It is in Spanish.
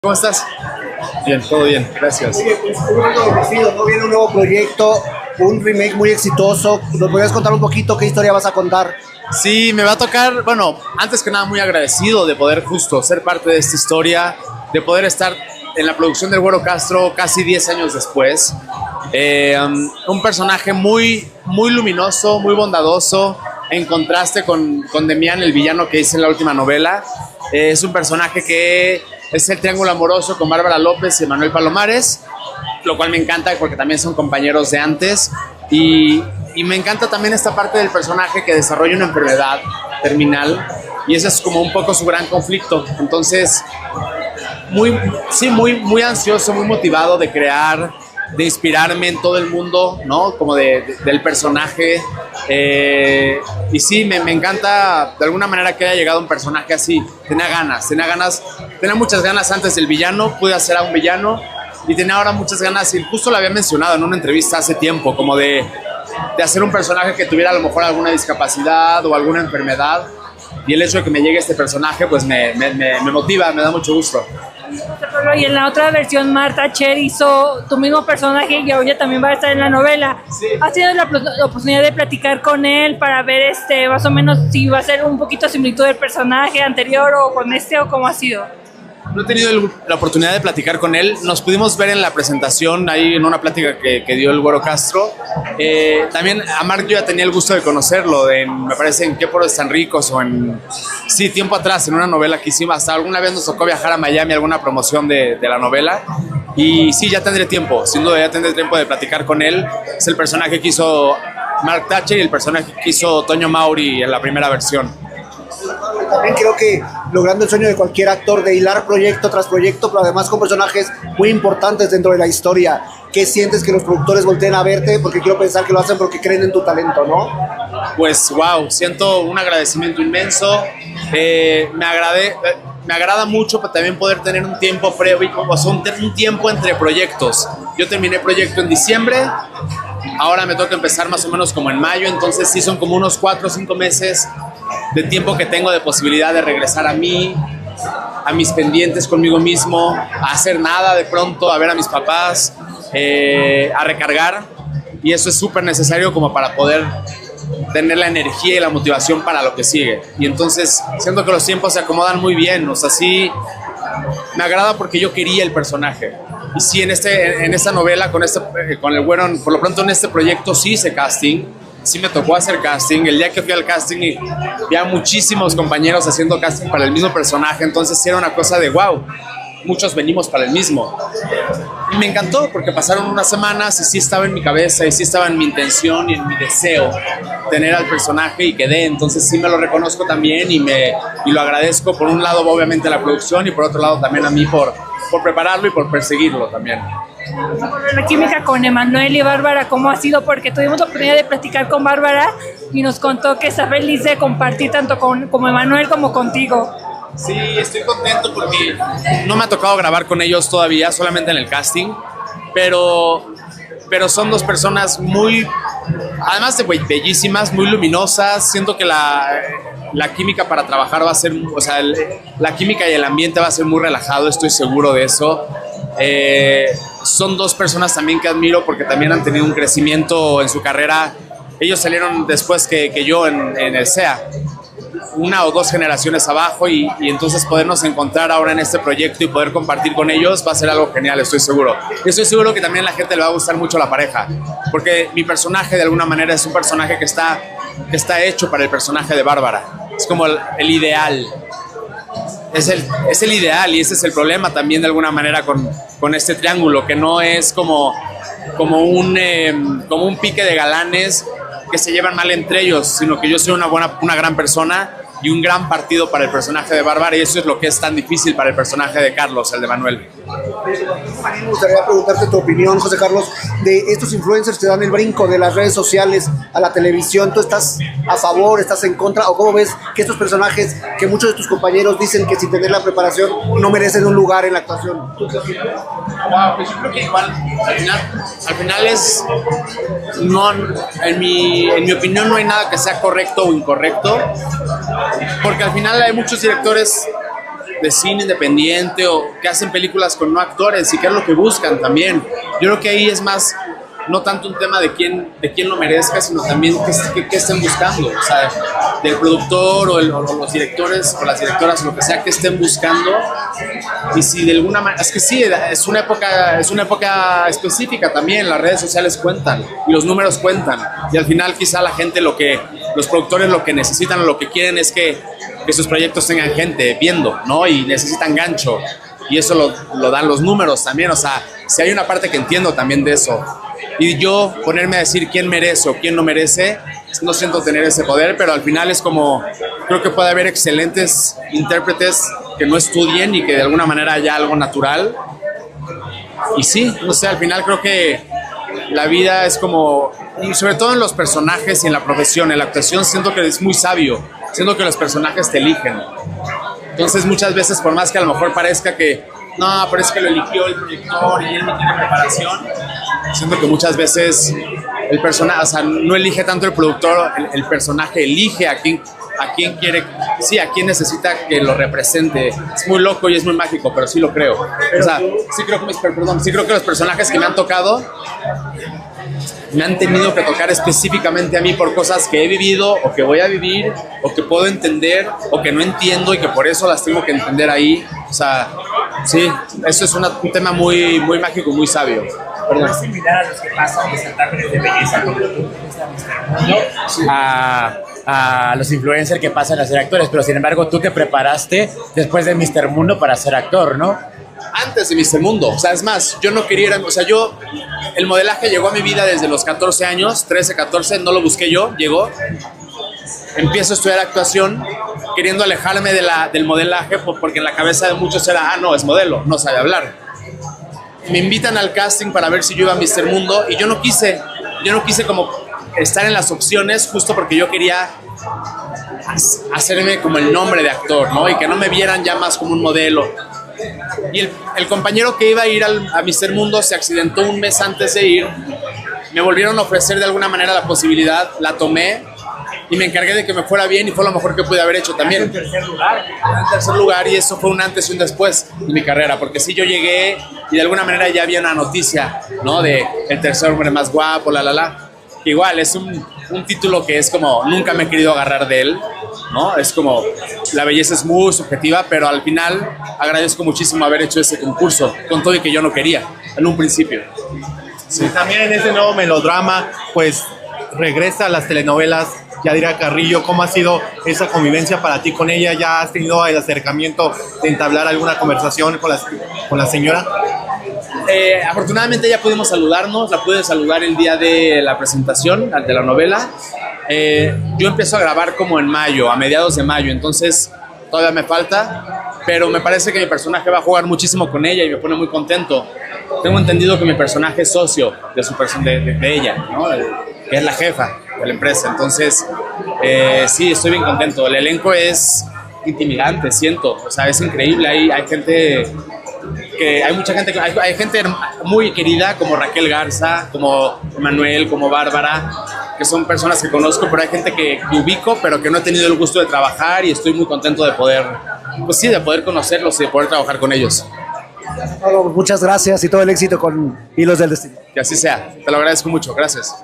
¿Cómo estás? Bien, todo bien, gracias. Oye, pues un año bendecido, ¿no? Viene un nuevo proyecto, un remake muy exitoso. ¿Nos podrías contar un poquito qué historia vas a contar? Sí, me va a tocar, bueno, antes que nada muy agradecido de poder justo ser parte de esta historia, de poder estar en la producción del Güero Castro casi 10 años después. Un personaje muy luminoso, muy bondadoso, en contraste con Demián, el villano que hice en la última novela. Es un personaje que es el triángulo amoroso con Bárbara López y Manuel Palomares, lo cual me encanta porque también son compañeros de antes. Y me encanta también esta parte del personaje que desarrolla una enfermedad terminal y ese es como un poco su gran conflicto. Entonces, muy ansioso, muy motivado de crear, de inspirarme en todo el mundo, ¿no? Como del personaje. Y sí, me encanta de alguna manera que haya llegado un personaje así. Tenía muchas ganas antes del villano, pude hacer a un villano y tenía ahora muchas ganas, y justo lo había mencionado en una entrevista hace tiempo, como de hacer un personaje que tuviera a lo mejor alguna discapacidad o alguna enfermedad. Y el hecho de que me llegue este personaje, pues me motiva, me da mucho gusto. Y en la otra versión, Marta Cher hizo tu mismo personaje y ahora también va a estar en la novela. Sí. ¿Has tenido la oportunidad de platicar con él para ver más o menos si va a ser un poquito similitud del personaje anterior o con o cómo ha sido? No he tenido la oportunidad de platicar con él. Nos pudimos ver en la presentación, ahí en una plática que dio el Güero Castro. También a Marc yo ya tenía el gusto de conocerlo, me parece en Qué Poros Están Ricos sí, tiempo atrás, en una novela que hicimos. Hasta alguna vez nos tocó viajar a Miami a alguna promoción de la novela. Y sí, ya tendré tiempo, sin duda ya tendré tiempo de platicar con él. Es el personaje que hizo Mark Thatcher y el personaje que hizo Toño Mauri en la primera versión. También creo que logrando el sueño de cualquier actor de hilar proyecto tras proyecto, pero además con personajes muy importantes dentro de la historia. ¿Qué sientes que los productores volteen a verte? Porque quiero pensar que lo hacen porque creen en tu talento, ¿no? Pues wow, siento un agradecimiento inmenso. Me agrada mucho también poder tener un tiempo previo, o sea, un tiempo entre proyectos. Yo terminé proyecto en diciembre, ahora me toca empezar más o menos como en mayo, entonces sí son como unos 4 o 5 meses de tiempo que tengo de posibilidad de regresar a mí, a mis pendientes conmigo mismo, a hacer nada de pronto, a ver a mis papás, a recargar, y eso es súper necesario como para poder tener la energía y la motivación para lo que sigue. Y entonces siento que los tiempos se acomodan muy bien, o sea, sí me agrada porque yo quería el personaje. Y sí, en esta novela, con el Güero, por lo pronto en este proyecto sí hice casting, sí me tocó hacer casting. El día que fui al casting y vi a muchísimos compañeros haciendo casting para el mismo personaje, entonces sí era una cosa de wow, muchos venimos para el mismo. Y me encantó porque pasaron unas semanas y sí estaba en mi cabeza y sí estaba en mi intención y en mi deseo tener al personaje y quedé. Entonces sí me lo reconozco también y lo agradezco, por un lado obviamente a la producción y por otro lado también a mí por prepararlo y por perseguirlo también. La química con Emanuel y Bárbara, ¿cómo ha sido? Porque tuvimos la oportunidad de platicar con Bárbara y nos contó que está feliz de compartir tanto como Emanuel como contigo. Sí, estoy contento porque no me ha tocado grabar con ellos todavía, solamente en el casting, pero son dos personas además de bellísimas, muy luminosas. Siento que la química para trabajar va a ser, o sea, la química y el ambiente va a ser muy relajado, estoy seguro de eso. Son dos personas también que admiro porque también han tenido un crecimiento en su carrera. Ellos salieron después que yo en el SEA, 1 o 2 generaciones abajo, y entonces podernos encontrar ahora en este proyecto y poder compartir con ellos va a ser algo genial, estoy seguro. Y estoy seguro que también a la gente le va a gustar mucho la pareja, porque mi personaje de alguna manera es un personaje que está hecho para el personaje de Bárbara. Es como el ideal. Es el ideal, y ese es el problema también de alguna manera con este triángulo, que no es como un pique de galanes que se llevan mal entre ellos, sino que yo soy una gran persona y un gran partido para el personaje de Bárbara, y eso es lo que es tan difícil para el personaje de Carlos, el de Manuel. A mí me gustaría preguntarte tu opinión, José Carlos, de estos influencers que dan el brinco de las redes sociales a la televisión. ¿Tú estás a favor, estás en contra, o cómo ves que estos personajes que muchos de tus compañeros dicen que sin tener la preparación no merecen un lugar en la actuación? ¿Tú qué opinas? Wow, pues yo creo que igual al final es, no, en mi opinión no hay nada que sea correcto o incorrecto, porque al final hay muchos directores de cine independiente o que hacen películas con no actores y qué es lo que buscan también. Yo creo que ahí es más, no tanto un tema de quién lo merezca, sino también qué estén buscando, o sea, del productor o los directores o las directoras, lo que sea que estén buscando. Y si de alguna manera, es que sí, es una época específica también, las redes sociales cuentan y los números cuentan, y al final quizá la gente, los productores lo que necesitan o lo que quieren es que sus proyectos tengan gente viendo, ¿no? Y necesitan gancho, y eso lo dan los números también. O sea, si hay una parte que entiendo también de eso. Y yo ponerme a decir quién merece o quién no merece, no siento tener ese poder, pero al final es como, creo que puede haber excelentes intérpretes que no estudien y que de alguna manera haya algo natural. Y sí, no sé, al final creo que la vida es como, y sobre todo en los personajes y en la profesión, en la actuación, siento que es muy sabio, siento que los personajes te eligen. Entonces muchas veces, por más que a lo mejor parezca que no, pero es que lo eligió el productor y él no tiene preparación, siento que muchas veces el personaje, o sea, no elige tanto el productor, el personaje elige a quién quiere, sí, a quién necesita que lo represente. Es muy loco y es muy mágico, pero sí lo creo. O sea, sí creo que los personajes que me han tocado me han tenido que tocar específicamente a mí por cosas que he vivido o que voy a vivir o que puedo entender o que no entiendo y que por eso las tengo que entender ahí. O sea, sí, eso es un tema muy, muy mágico, muy sabio. ¿Es similar a los que pasan de certámenes de belleza como tú a los influencers que pasan a ser actores? Pero sin embargo tú te preparaste después de Mr. Mundo para ser actor, ¿no? Antes de Mr. Mundo, o sea, es más, yo no quería ir, o sea, el modelaje llegó a mi vida desde los 14 años, 13, 14, no lo busqué yo, llegó. Empiezo a estudiar actuación queriendo alejarme del modelaje porque en la cabeza de muchos era, no, es modelo, no sabe hablar. Me invitan al casting para ver si yo iba a Mr. Mundo y yo no quise como estar en las opciones justo porque yo quería hacerme como el nombre de actor, ¿no? Y que no me vieran ya más como un modelo. Y el compañero que iba a ir a Mr. Mundo se accidentó un mes antes de ir. Me volvieron a ofrecer de alguna manera la posibilidad, la tomé y me encargué de que me fuera bien y fue lo mejor que pude haber hecho también. En tercer lugar. En tercer lugar, y eso fue un antes y un después de mi carrera, porque sí, yo llegué y de alguna manera ya había una noticia, ¿no? De el tercer hombre más guapo, Igual, es un título que es como, nunca me he querido agarrar de él, ¿no? Es como, la belleza es muy subjetiva, pero al final agradezco muchísimo haber hecho ese concurso, con todo y que yo no quería, en un principio. Sí. También en ese nuevo melodrama, pues regresa a las telenovelas Yadira Carrillo. ¿Cómo ha sido esa convivencia para ti con ella? ¿Ya has tenido el acercamiento de entablar alguna conversación con la señora? Afortunadamente ya pudimos saludarnos, la pude saludar el día de la presentación de la novela. Yo empiezo a grabar como en mayo, a mediados de mayo, entonces todavía me falta, pero me parece que mi personaje va a jugar muchísimo con ella y me pone muy contento. Tengo entendido que mi personaje es socio de ella, ¿no? Que es la jefa de la empresa, entonces sí, estoy bien contento. El elenco es intimidante, siento, o sea, es increíble. Hay gente hay mucha gente, hay gente muy querida como Raquel Garza, como Manuel, como Bárbara, que son personas que conozco, pero hay gente que ubico, pero que no he tenido el gusto de trabajar y estoy muy contento de poder, pues sí, de poder conocerlos y de poder trabajar con ellos. Muchas gracias y todo el éxito con Hilos del Destino. Que así sea, te lo agradezco mucho, gracias.